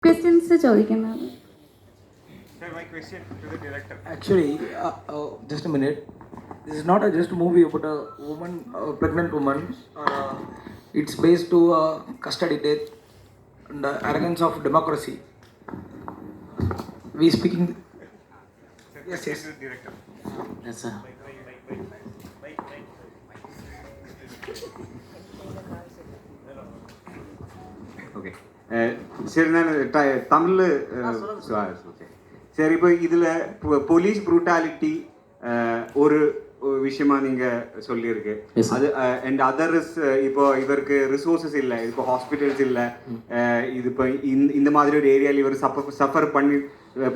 Questions ചോദിക്കുന്നത്. Sir, my question to the director. Actually, just a minute. This is not just a movie about a woman, a pregnant woman. It's based to custody death and the arrogance of democracy. We speaking. Sir, Yes, question yes. to the director. Yes, sir. Okay சரி நான் Tamil okay சரி இப்போ இதில் police brutality ஒரு விஷயமா நீங்கள் சொல்லியிருக்கு. Yes, sir. அது அண்ட் அதர்ஸ் இப்போ இவருக்கு ரிசோர்ஸஸ் இல்லை, இப்போ ஹாஸ்பிட்டல்ஸ் இல்லை, இது இப்போ இந்த மாதிரி ஒரு ஏரியாவில் இவர் சஃபர்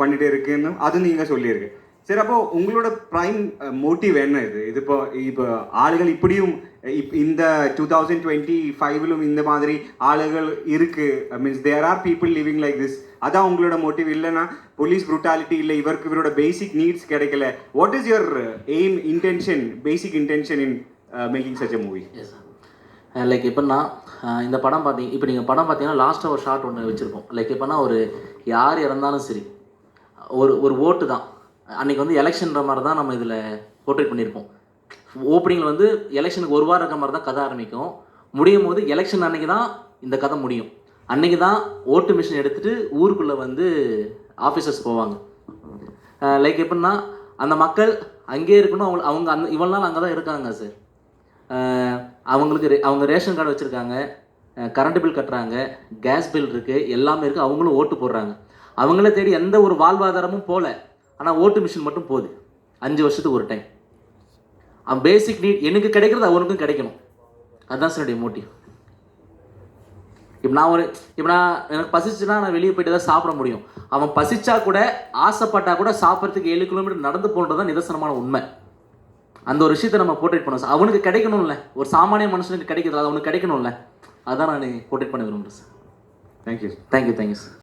பண்ணிட்டு இருக்குன்னு அது நீங்கள் சொல்லியிருக்கு. சரி, அப்போ உங்களோட ப்ரைம் மோட்டிவ் என்ன இது இப்போ ஆளுகள் இப்படியும் இந்த 2025 இந்த மாதிரி ஆளுகள் இருக்கு, means there are people living like this, அதான் உங்களோட மோட்டிவ்? இல்லைன்னா போலீஸ் ப்ரூட்டாலிட்டி இல்லை, இவரோட பேசிக் நீட்ஸ் கிடைக்கல, what is your aim, intention, basic intention in making such a movie? Yes sir. Like எப்படின்னா இந்த படம் இப்போ நீங்கள் படம் பார்த்தீங்கன்னா லாஸ்ட்டாக ஒரு ஷார்ட் ஒன்று வச்சுருப்போம். லைக் எப்படின்னா ஒரு யார் இறந்தாலும் சரி ஒரு ஓட்டு தான். அன்றைக்கி வந்து எலெக்ஷன்ற மாதிரி தான் நம்ம இதில் போர்ட்ரேட் பண்ணியிருப்போம். ஓப்பனிங்கில் வந்து எலெக்ஷனுக்கு ஒரு வாரம் இருக்க மாதிரி தான் கதை ஆரம்பிக்கும். முடியும் போது எலெக்ஷன் அன்றைக்கி தான் இந்த கதை முடியும். அன்றைக்கி தான் ஓட்டு மிஷின் எடுத்துகிட்டு ஊருக்குள்ளே வந்து ஆஃபீஸர்ஸ் போவாங்க. லைக் எப்படின்னா அந்த மக்கள் அங்கேயே இருக்கணும். அவங்க இவ்வளோ நாள் அங்கே தான் இருக்காங்க சார். அவங்க ரேஷன் கார்டு வச்சுருக்காங்க, கரண்ட் பில் கட்டுறாங்க, கேஸ் பில் இருக்குது, எல்லாமே இருக்குது. அவங்களும் ஓட்டு போடுறாங்க. அவங்கள தேடி எந்த ஒரு வாழ்வாதாரமும் போகல. ஆனால் ஓட்டு மிஷின் மட்டும் போகுது 5 வருஷத்துக்கு ஒரு டைம். அவன் பேசிக் நீட் எனக்கு கிடைக்கிறது அவனுக்கும் கிடைக்கணும். அதுதான் சார் என்னுடைய மோட்டிவ். இப்போ நான் எனக்கு பசிச்சுன்னா நான் வெளியே போய்ட்டு தான் சாப்பிட முடியும். அவன் பசிச்சா கூட ஆசைப்பட்டா கூட சாப்பிட்றதுக்கு 7 கிலோமீட்டர் நடந்து போகிறது தான் நிதர்சனமான உண்மை. அந்த ஒரு விஷயத்தை நம்ம போர்ட்ரேட் பண்ணோம் சார். அவனுக்கு கிடைக்கணும்ல, ஒரு சாமானிய மனுஷனுக்கு கிடைக்கிறது அது அவனுக்கு கிடைக்கணும்ல, அதான் நான் போர்ட்ரேட் பண்ண விரும்புகிறேன் சார். தேங்க்யூ. Thank you sir.